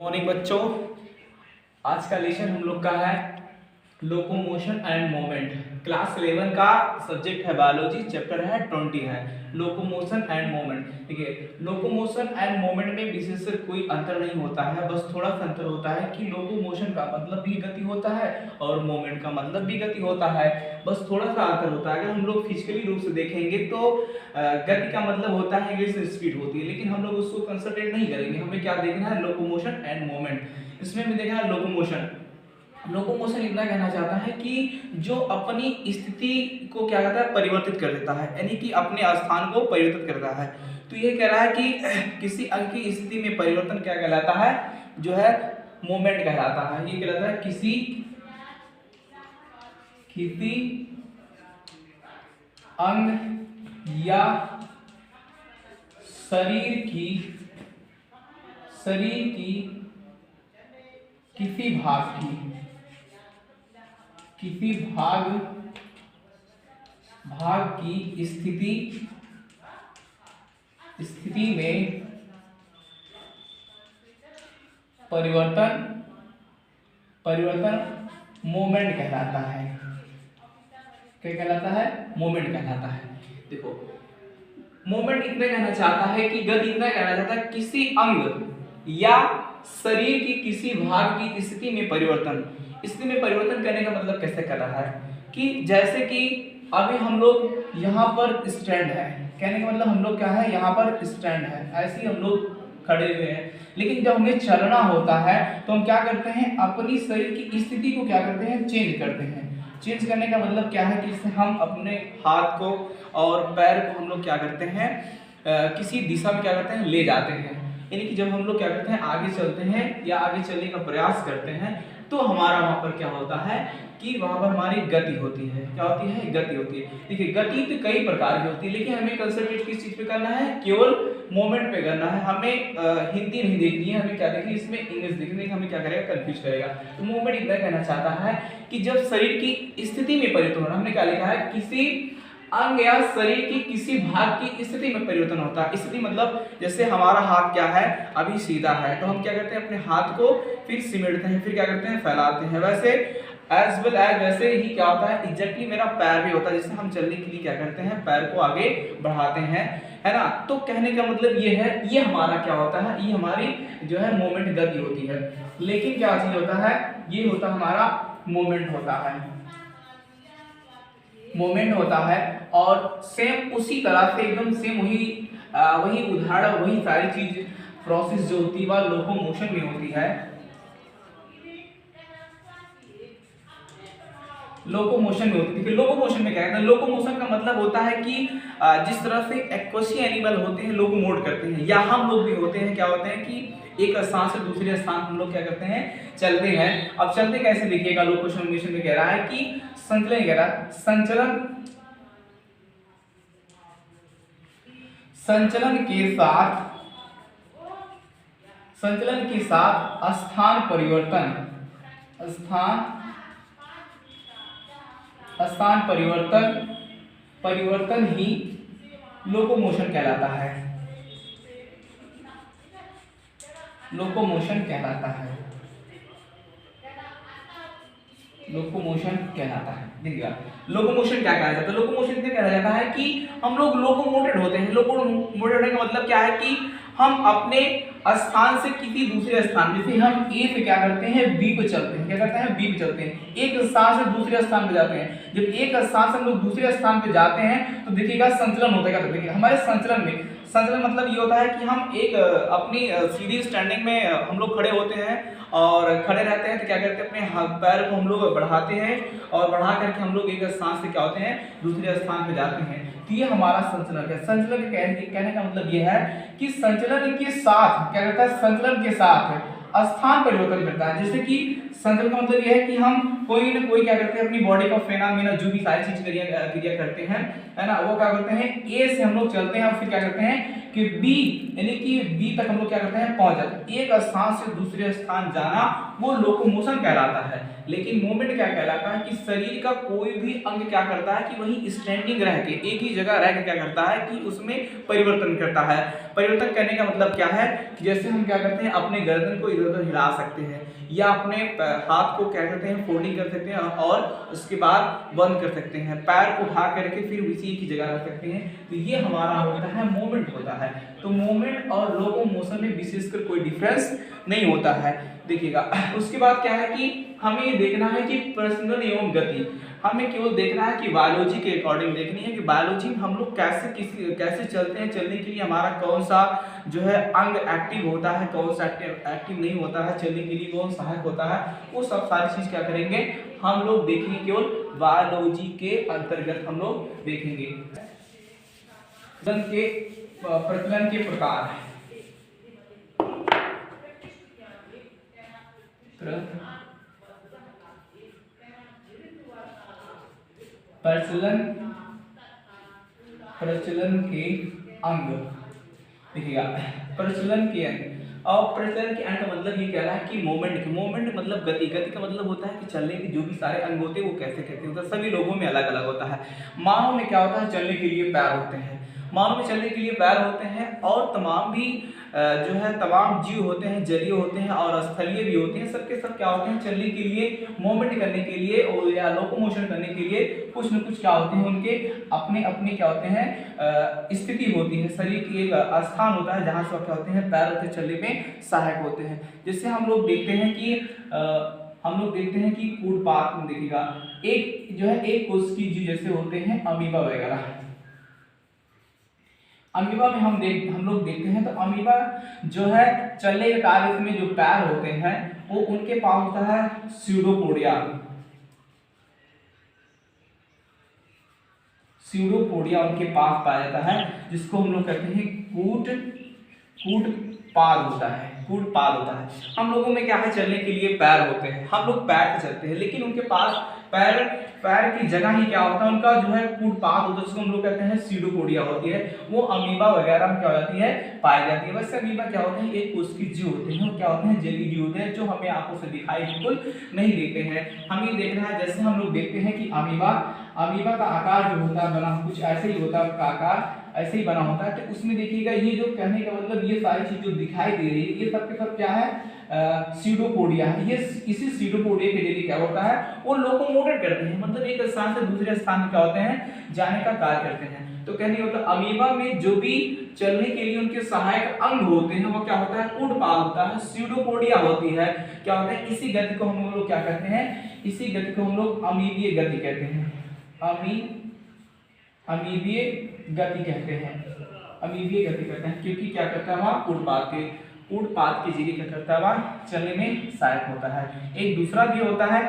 Morning बच्चों, आज का लेसन हम लोग का है लोकोमोशन एंड मोमेंट। क्लास 11 का सब्जेक्ट है बायोलॉजी, चैप्टर है 20 है लोकोमोशन एंड मोमेंट। ठीक है, लोकोमोशन एंड मोमेंट में विशेष कोई अंतर नहीं होता है, बस थोड़ा सा अंतर होता है कि लोकोमोशन का मतलब भी गति होता है और मोमेंट का मतलब भी गति होता है। बस थोड़ा सा अंतर होता है। अगर हम लोग फिजिकली रूप से देखेंगे तो गति का मतलब होता है कि स्पीड होती है, लेकिन हम लोग उसको कंसंट्रेट नहीं करेंगे। हमें क्या देखना है? Locomotion end moment. इसमें भी देखना है लोकोमोशन। लोकोमोशन इतना कहना चाहता है कि जो अपनी स्थिति को क्या कहता है, परिवर्तित कर देता है, यानी कि अपने स्थान को परिवर्तित करता है। तो ये कह रहा है कि किसी अंग की स्थिति में परिवर्तन क्या कहलाता है? जो है मोमेंट कहलाता है। ये कहलाता है किसी अंग या शरीर की किसी भाग की स्थिति में परिवर्तन मोमेंट कहलाता है। क्या कहलाता है? मोमेंट कहलाता है। देखो, मोमेंट इतना कहना चाहता है कि गति इतना कहना चाहता है किसी अंग या शरीर की किसी भाग की स्थिति में परिवर्तन। स्थिति में परिवर्तन करने का मतलब कैसे कर रहा है कि जैसे कि अभी हम लोग यहाँ पर स्टैंड है, कहने का मतलब हम लोग क्या है, यहाँ पर स्टैंड है, ऐसे ही हम लोग खड़े हुए हैं। लेकिन जब हमें चलना होता है तो हम क्या करते हैं? अपनी शरीर की स्थिति को क्या करते हैं? चेंज करते हैं। चेंज करने का मतलब क्या है कि इससे हम अपने हाथ को और पैर को हम लोग क्या करते हैं? किसी दिशा में क्या करते हैं? ले जाते हैं। यानी कि जब हम लोग क्या करते हैं? आगे चलते हैं या आगे चलने का प्रयास करते हैं तो हमारा वहां पर क्या होता है कि वहां पर हमारी गति होती है। क्या होती है? गति होती है। देखिए, गति तो कई प्रकार की होती है, लेकिन हमें कंसंट्रेट किस चीज पे करना है? केवल मोमेंट पे करना है। हमें हिंदी नहीं देखनी है, हमें क्या देखनी है? इसमें इंग्लिश देखनी है। हमें क्या करेगा? कंफ्यूज करेगा। तो मूवमेंट इतना कहना चाहता है कि जब शरीर की स्थिति में परिवर्तन होना, हमने क्या लिखा है? किसी अंग या शरीर की किसी भाग की स्थिति में परिवर्तन होता है। स्थिति मतलब जैसे हमारा हाथ क्या है? अभी सीधा है, तो हम क्या करते हैं? अपने हाथ को फिर सिमटते हैं, फिर क्या करते हैं? फैलाते हैं। वैसे एज वेल एज वैसे ही क्या होता है? एग्जैक्टली मेरा पैर भी होता है, जिससे हम चलने के लिए क्या करते हैं? पैर को आगे बढ़ाते हैं, है ना। तो कहने का मतलब ये है, ये हमारा क्या होता है? ये हमारी जो है मोमेंट गति होती है। लेकिन क्या चीज होता है? ये होता हमारा मोमेंट होता है, मोमेंट होता है। और सेम उसी तरह से एकदम सेम वही उदाहरण, वही सारी चीज प्रोसेस जो होती है वह लोकोमोशन में होती है। लोकोमोशन में होती है। लोकोमोशन में क्या है? लोकोमोशन का मतलब होता है कि जिस तरह से एक्वेसी एनिमल होते हैं लोकोमोट करते हैं, या हम लोग भी होते हैं, क्या होते हैं कि एक स्थान से दूसरे स्थान हम लोग क्या करते हैं? चलते हैं। अब चलते कैसे देखिएगा? लोकोमोशन में कह रहा है कि संचलन, कह रहा है संचलन के साथ स्थान परिवर्तन ही लोकोमोशन कहलाता है। लोकोमोशन कहलाता है। देखिएगा, लोकोमोशन क्या कहा जाता है? लोकोमोशन क्या कहा जाता है कि हम लोग लोकोमोटेड होते हैं। लोकोमोटेड होने का मतलब क्या है कि हम अपने स्थान से किसी दूसरे स्थान, जैसे हम ए से क्या करते हैं? बी पे चलते हैं। क्या करते हैं? बी पे चलते हैं। एक स्थान से दूसरे स्थान पे जाते हैं। जब एक स्थान से हम लोग दूसरे स्थान पे जाते हैं तो देखिएगा संचलन होता है। देखिए, हमारे संचलन मतलब ये होता है कि हम एक अपनी सीधी स्टैंडिंग में हम लोग खड़े होते हैं और खड़े रहते हैं, तो क्या करते हैं? अपने पैर को हम लोग बढ़ाते हैं और बढ़ा करके हम लोग एक स्थान से क्या होते हैं? दूसरे स्थान पे जाते हैं। तो ये हमारा संचलन है। संचलन कहने का मतलब ये है कि संचलन के साथ क्या करता है? संचलन के साथ स्थान परिवर्तन करता है। जैसे कि संचलन का मतलब यह है कि हम कोई ना कोई क्या करते हैं? अपनी बॉडी का फेनामेना, जो भी सारी चीज क्रिया करते हैं, है ना, वो क्या करते हैं? ए से हम लोग चलते हैं और फिर क्या करते हैं कि बी, यानी कि बी तक हम लोग क्या करते हैं? पहुंच जाते हैं। एक स्थान से दूसरे स्थान जाना वो लोकोमोशन कहलाता है। लेकिन मूवमेंट क्या कहलाता है कि शरीर का कोई भी अंग क्या करता है कि वही स्टैंडिंग रह के एक ही जगह रह के क्या करता है कि उसमें परिवर्तन करता है। परिवर्तन करने का मतलब क्या है, जैसे हम क्या करते हैं अपने गर्दन को इधर उधर हिला सकते हैं या अपने हाथ को क्या करते हैं फोल्डिंग कर सकते हैं और उसके बाद बंद कर सकते हैं, पैर को उठा करके फिर उसी की जगह रख सकते हैं। तो ये हमारा होता है मूवमेंट होता है। तो मूवमेंट और लोको मोशन में विशेषकर कोई डिफरेंस नहीं होता है, देखिएगा। उसके बाद क्या है कि हमें ये देखना है कि प्रसंगन एवं गति, हमें केवल देखना है कि बायोलॉजी के अकॉर्डिंग देखनी है कि बायोलॉजी में हम लोग कैसे चलते हैं, चलने के लिए हमारा कौन सा जो है अंग एक्टिव होता है, कौन सा एक्टिव नहीं होता है, चलने के लिए कौन सहायक होता है, वो सब सारी चीज क्या करेंगे हम लोग देखेंगे, केवल बायोलॉजी के अंतर्गत हम लोग देखेंगे। प्रचलन के प्रकार, प्रचलन के अंग, देखिएगा प्रचलन के अंग। और प्रचलन के अंग का मतलब ये कह रहा है कि मोमेंट मतलब गति का मतलब होता है कि चलने के जो भी सारे अंग होते हैं वो कैसे कैसे होता है, सभी लोगों में अलग अलग होता है। मानव में क्या होता है, चलने के लिए पैर होते हैं, मानव में चलने के लिए पैर होते हैं, और तमाम भी जो है तमाम जीव होते हैं, जलीय होते हैं और स्थलीय भी होते हैं, सबके सब क्या होते हैं चलने के लिए, मूवमेंट करने के लिए और या लोकोमोशन करने के लिए कुछ न कुछ क्या होते हैं, उनके अपने अपने क्या होते हैं स्थिति होती है, शरीर की एक स्थान होता है जहाँ से क्या होते हैं पैर होते चलने में सहायक होते हैं। जिससे हम लोग देखते हैं कि कूटपात में देखिएगा एक जो है एक कोश की जीव जैसे होते हैं अमीबा वगैरह, अमीबा में हम लोग देखते हैं तो अमीबा जो है चलने के कार्य में जो पैर होते हैं वो उनके पास होता है स्यूडोपोडिया उनके पास पाया जाता है, जिसको हम लोग कहते हैं कूटपाद होता है। हम लोगों में क्या है चलने के लिए पैर होते हैं, हम लोग पैर से चलते हैं, लेकिन उनके पास पैर की जगह ही क्या होता है उनका जो है कूटपाद होता है, जिसको हम लोग कहते हैं स्यूडोपोडिया होती है, वो अमीबा वगैरह में क्या हो जाती है पाई जाती है। वैसे अमीबा क्या होते हैं एक कोश की जीव होते हैं, वो क्या होते हैं जलीय जीव होते हैं जो हमें आंखों से दिखाई बिल्कुल नहीं देते हैं। हम ये देख रहे हैं जैसे हम लोग देखते हैं कि अमीबा का आकार जो होता है बना कुछ ऐसे ही होता है, आकार ऐसे ही बना होता है। तो उसमें देखिएगा ये जो कहने का मतलब ये सारी चीज जो दिखाई दे रही है ये सब के सब क्या है स्यूडोपोडिया है। ये इसी स्यूडोपोडिया के जरिए क्या होता है वो लोकोमोटेड करते हैं, मतलब एक स्थान से दूसरे स्थान में क्या होते हैं जाने का कार्य करते हैं। तो कहने का मतलब अमीबा में जो भी चलने के लिए उनके सहायक अंग होते हैं वो क्या होता है कूटपाद होता है, स्यूडोपोडिया होती है, क्या होता है इसी गति को हम लोग क्या कहते हैं, इसी गति को हम लोग अमीबीय गति कहते हैं, अमीबीय गति कहते हैं, क्योंकि क्या करता है वहाँ कूटपाद के जरिए क्या करता है वहाँ चलने में सहायक होता है। एक दूसरा भी होता है,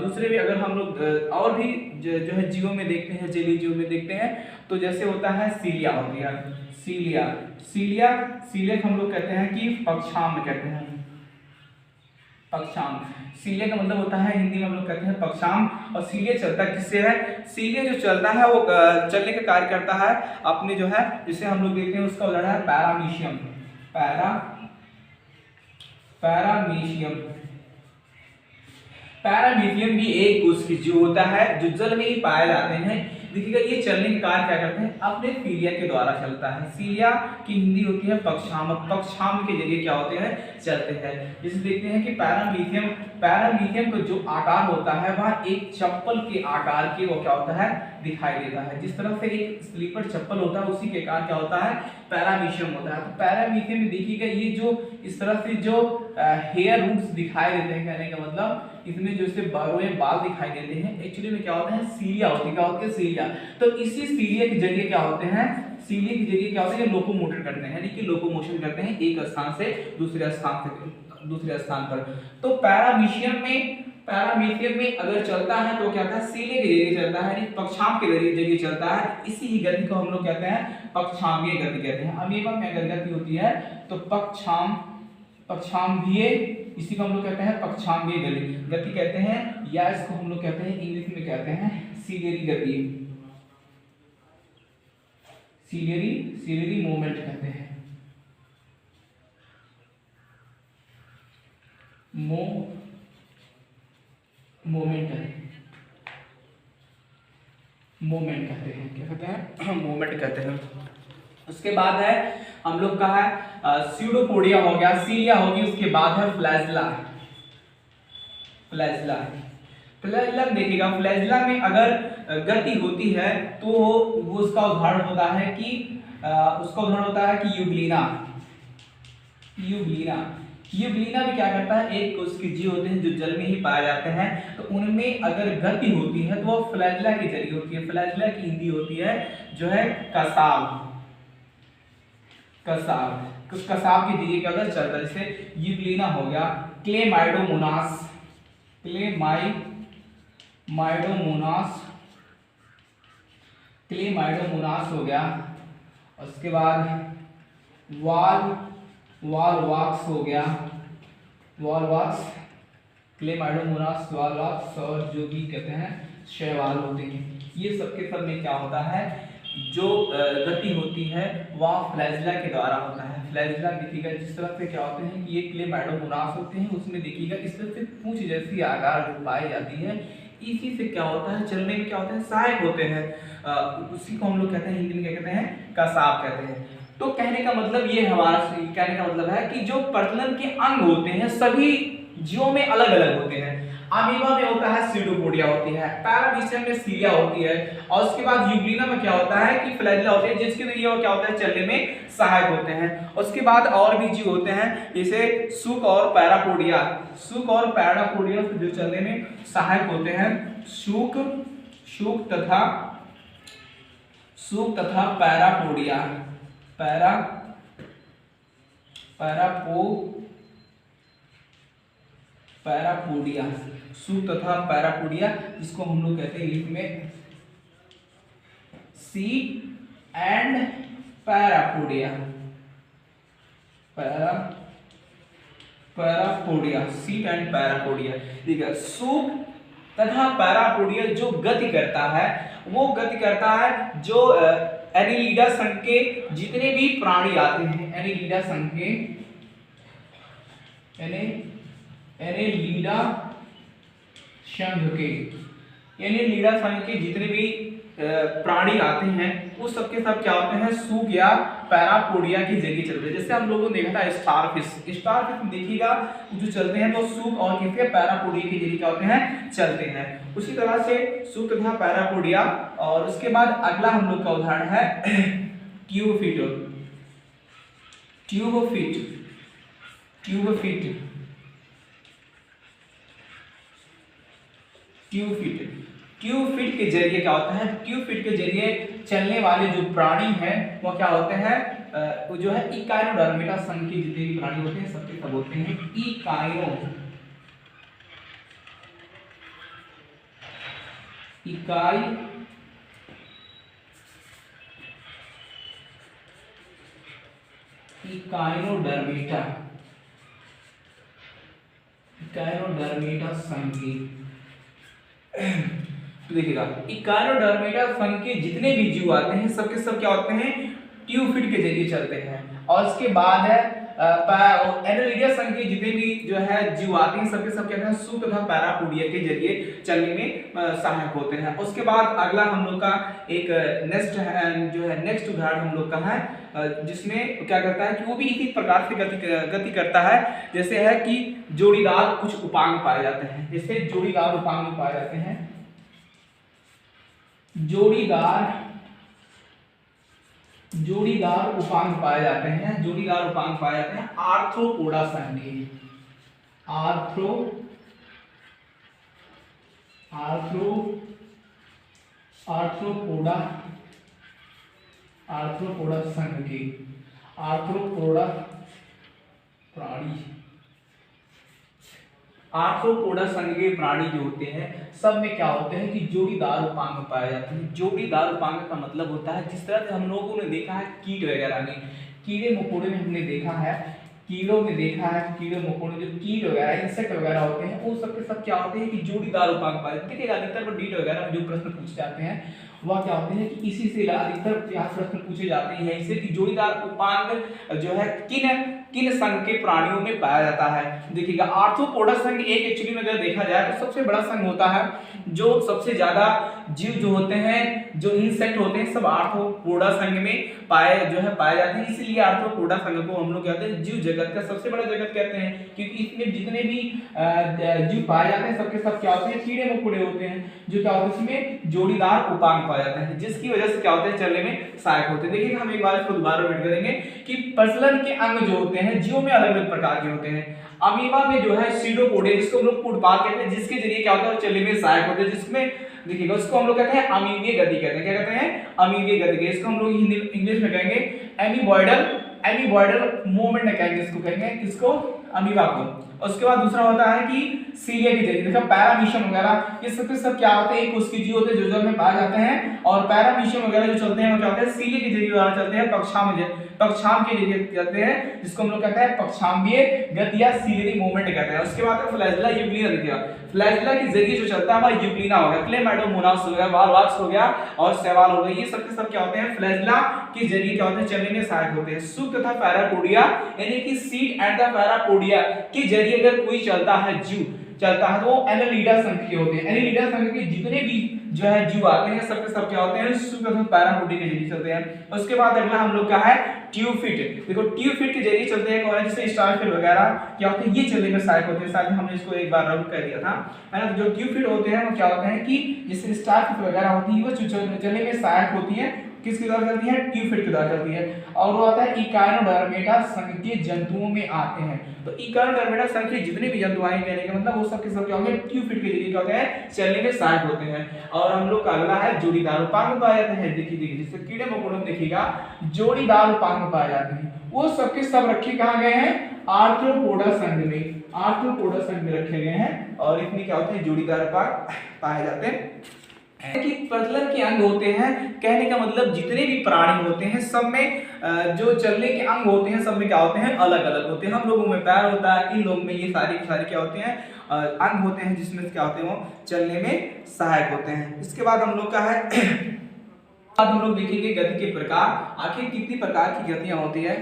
दूसरे भी अगर हम लोग और भी जो है जीवों में देखते हैं, जलीय जीवों में देखते हैं, तो जैसे होता है सीलिया होती है, सीलिया हम लोग कहते हैं कि पक्षाम में कहते हैं, पक्षाम। सीलिया का मतलब होता है हिंदी में हम लोग कहते हैं पक्षाम। और सीलिया चलता किससे है, सीलिया जो चलता है वो चलने का कार्य करता है अपने जो है जिसे हम लोग देखते हैं उसका उदाहरण है पैरामीशियम। पैरामीशियम भी एक कोश की जीव होता है जो जल में ही पाए जाते हैं। देखिएगा ये चलने का कार्य क्या करते हैं अपने सीलिया के द्वारा चलता है। सीलिया की हिंदी होती है पक्षाम, पक्षाम के जरिए क्या होते हैं चलते हैं। जैसे देखते हैं कि पैरामीशियम का जो आकार होता है वह एक चप्पल के आकार के वो क्या होता है दिखाई देता है। जिस तरह से एक स्लीपर चप्पल होता है उसी के आकार क्या होता है पैरामीशियम होता है। तो पैरामीशियम में देखिएगा ये जो इस तरह से जो हेयर रूट्स दिखाई देते हैं, कहने का मतलब इसमें जो से बाल दिखाई देते हैं, एक्चुअली में क्या होता है सीलिया होती है, क्या होती है सीलिया। तो इसी सीलिया के जरिए क्या होते हैं, सीलिया के जरिए क्या होते हैं लोकोमोटर करते हैं, यानी कि लोकोमोशन करते हैं एक स्थान से दूसरे स्थान पर। तो पैरामीशियम में अगर चलता है तो क्या होता है सीलिया के जरिए चलता है, यानी पक्षाम के जरिए चलता है। इसी ही गति को हम लोग कहते हैं पक्षाम्बीय गति कहते हैं। अमीबा में अगर गति होती है तो पक्षाम्बीय, इसी को हम लोग कहते हैं पक्षाम्बीय गति कहते हैं, या इसको हम लोग कहते हैं इंग्लिश में कहते हैं सीलियरी गति, सीलियरी मूवमेंट कहते हैं। मोमेंट कहते हैं, क्या कहते हैं मोमेंट कहते हैं। उसके बाद है हम लोग का है स्यूडोपोडिया हो गया, सीलिया होगी, उसके बाद है फ्लैजिला। फ्लैजिला फ्लैजिला देखिएगा, फ्लैजिला में अगर गति होती है तो वो उसका उदाहरण होता है कि यूग्लिना। यूग्लिना यूग्लिना भी क्या करता है, एक उसके जीव होते हैं जो जल में ही पाए जाते हैं, तो उनमें अगर गति होती है तो वो फ्लैजिला के जरिए होती है। फ्लैजिला की हिंदी होती है जो है कसाव। कसाव उस कसाव के जरिए क्या होता है, चलता है। जैसे यूग्लिना हो गया, क्लेमाइडोमोनास। क्लेमाइडोमोनास हो गया, उसके बाद वॉलवॉक्स हो गया, वॉलवॉक्स, क्लेमाइडोमोनास, वॉलवॉक्स, और जो भी कहते हैं शैवाल होते हैं। ये सबके सब में क्या होता है, जो गति होती है वह फ्लैजिला के द्वारा होता है। फ्लैजिला देखिएगा जिस तरह से क्या होते हैं कि ये क्लेमाइडोमोनास होते हैं, उसमें देखिएगा इस तरह से पूंछ जैसी आकार जो पाई जाती है, इसी से क्या होता है, चलने में क्या होता है, सहायक होते हैं। उसी को हम लोग कहते हैं, हिंदी में क्या कहते हैं, कसाव कहते हैं। तो कहने का मतलब ये हमारा कहने का मतलब है कि जो प्रजनन के अंग होते हैं सभी जीवों में अलग अलग होते हैं। अमीबा में होता है स्यूडोपोडिया होती है, पैरामीशियम में सीलिया होती है, और उसके बाद यूग्लिना में क्या होता है कि फ्लैजिला होती है, जिसके जरिए वो क्या होता है, चलने में सहायक होते हैं। उसके बाद और भी जीव होते हैं जैसे सुक और पैरापोडिया। सुक और पैरापोडिया जो चलने में सहायक होते हैं। सुक तथा पैरापोडिया, पैरापोडिया, सुक तथा पैरापोडिया, जिसको हम लोग कहते हैं इंग्लिश में seat and parapodia. Parapodia, seat and parapodia. ठीक है, सुक तथा पैरापोडिया जो गति करता है, वो गति करता है जो एनिलिडा संघ के जितने भी प्राणी आते हैं, एनिलिडा संघ के एनिलिडा संघ के जितने भी प्राणी आते हैं वो सबके सब क्या होते हैं, सूक या पैरापोडिया के जरिए चलते हैं। जैसे हम लोगों ने देखा था स्टारफिश में देखिएगा जो चलते हैं तो सूक और किसके, पैरापोडिया के जरिए क्या होते हैं, चलते हैं। उसी तरह से सूक तथा पैरापोडिया। और उसके बाद अगला हम लोग का उदाहरण है ट्यूबफिट के जरिए क्या होता है, ट्यूबफिट के जरिए चलने वाले जो प्राणी हैं वो क्या होते हैं, वो जो है इकाइनोडर्मेटा संघ के जितने भी प्राणी होते हैं सबके सब होते हैं इकाइनोडर्मेटा संघ के। तो देखिएगा इकाइनोडर्मेटा संघ के जितने भी जीव आते हैं सबके सब क्या होते हैं, ट्यूबफिट के जरिए चलते हैं। और उसके बाद है एनालिडिया संघ के जितने भी जो है जीव आते हैं सबके सब कहते हैं सूक तथा पैरापोडिया के जरिए चलने में सहायक होते हैं। उसके बाद अगला हम लोग का एक नेक्स्ट उदाहरण हम लोग का है, जिसमें क्या करता है कि वो भी इसी प्रकार से गति करता है। जैसे है कि जोड़ीदार कुछ उपांग पाए जाते हैं, जैसे जोड़ीदार उपांग पाए जाते हैं, जोड़ीदार उपांग पाए जाते हैं आर्थ्रोपोडा संघ के। आर्थ्रोपोडा संघ के, आर्थ्रोपोडा संघ के प्राणी जो होते हैं सब में क्या होते हैं कि जोड़ीदार उपांग पाए जाते हैं। जोड़ीदार उपांग का मतलब होता है, जिस तरह से हम लोगों ने देखा है कीट वगैरह में, कीड़े मकोड़े में हमने देखा है, कीड़ों में देखा है, कीड़े मकोड़े जो कीट वगैरह इंसेक्ट वगैरह होते हैं वो सबके सब क्या होते हैं कि जोड़ीदार उपांग पाए जाते हैं। देखिएगा अधिकतर पर डीट वगैरह में जो प्रश्न पूछे जाते हैं वह क्या होते हैं कि इसी से अधिकतर यहाँ प्रश्न पूछे जाते हैं यहीं से कि जोड़ीदार उपांग जो है किन किन संघ के प्राणियों में पाया जाता है। देखिएगा आर्थ्रोपोडा संघ एक एक्चुअली में अगर देखा जाए तो सबसे बड़ा संघ होता है, जो सबसे ज्यादा जीव जो होते हैं, जो इंसेक्ट होते हैं, सब आर्थ्रोपोडा संघ में पाए जाते हैं। इसलिए आर्थ्रोपोडा संघ को हम लोग कहते हैं जीव जगत का सबसे बड़ा जगत कहते हैं, क्योंकि इसमें जितने भी जीव पाए जाते हैं सबके सब क्या होते हैं, कीड़े मकोड़े होते हैं, जो क्या होते हैं इसमें जोड़ीदार उपांग पाए जाते हैं, जिसकी वजह से क्या होते हैं चलने में सहायक होते हैं। देखिए हम एक बार इसको दोबारा रिपीट करेंगे कि प्रजनन के अंग जो होते हैं जीवों में अलग अलग प्रकार के होते हैं। अमीबा में जो है सीडोपोडिया, जिसको हम लोग फुटपाथ कहते हैं, जिसके जरिए क्या होता है चलने में सहायक होते हैं, जिसमें देखिएगा उसको हम लोग कहते हैं अमीबीय गति कहते हैं। क्या कहते हैं? अमीबीय गति। इसको हम लोग इंग्लिश में कहेंगे एमीबॉयडल मूवमेंट कहेंगे, इसको कहेंगे किसको? अमीबा को। उसके बाद दूसरा होता है कि सीलिया के जरिए, देखो पैरामीशियम वगैरह ये सब क्या होते हैं, एक उसके जीव होते हैं जो जल में पाए जाते हैं, और पैरामीशियम वगैरह जो चलते हैं वो क्या होते हैं सीलिया के जरिए द्वारा चलते हैं, पक्षाम के जरिए चलते हैं, जिसको हम लोग कहते हैं पक्षाम्बीय गति या सीलियरी मूवमेंट कहते हैं। उसके बाद फ्लैजिला यूग्लिना, देखिएगा फ्लैजिला के जरिए जो चलता है वह यूग्लिना हो गया, क्लेमाइडोमोनास हो गया, वाल्वाक्स हो गया और शैवाल हो गया, ये सब के सब क्या होते हैं फ्लैजिला के जरिए क्या होते हैं चलने में सहायक होते हैं। सूप तथा पैरापोडिया यानी कि सीड एंड द पैरापोडिया के जरिए अगर कोई चलता है जीव चलता है तो वो एनालिडा संघ के होते हैं। एनालिडा संघ के जितने भी जो है जीव आते हैं सबके सब क्या होते हैं सूप तथा पैरापोडिया के जरिए चलते हैं। उसके बाद अगला हम लोग का है ट्यूफिट। देखो ट्यूफिट के जरिए चलते हैं कौन, जैसे स्टारफिश वगैरह क्या होते हैं, ये चलने में सहायक होते हैं। शायद हमने इसको एक बार रब कर दिया था, है ना। जो ट्यूफिट होते हैं वो क्या होते हैं कि जैसे स्टारफिश वगैरह होती है वो चलने में सहायक होती है, किसके द्वारा चलती है? ट्यूफिट के द्वारा चलती है। और वो आता है इकाइनोडर्मेटा संघ के जंतुओं में आते हैं। तो इकाइनोडर्मेटा संघ के जितने भी जंतु आए कहने का मतलब वो सब के सब क्या होंगे ट्यूफिट के जरिए क्या होते हैं चलने में सहायक होते हैं। और हम लोग का अगला है जोड़ीदार उपांग पाए जाते हैं। देखिए जैसे कीड़े मकोड़ों में देखिएगा जोड़ीदार उपांग पाए जाते हैं, वो सबके सब रखे कहाँ गए हैं? आर्थ्रोपोडा संघ में, आर्थ्रोपोडा संघ में रखे गए हैं, और इसमें क्या होते हैं जोड़ीदार उपांग पाए जाते हैं। कि प्रजनन के अंग होते हैं, कहने का मतलब जितने भी प्राणी होते हैं सब में जो चलने के अंग होते हैं सब में क्या होते हैं अलग अलग होते हैं। हम लोगों में पैर होता है, इन लोगों में ये सारे क्या होते हैं अंग होते हैं, जिसमें क्या होते हैं वो चलने में सहायक होते हैं। इसके बाद हम लोग का है अब हम लोग देखेंगे गति के प्रकार। आखिर कितनी प्रकार की गतियां होती है?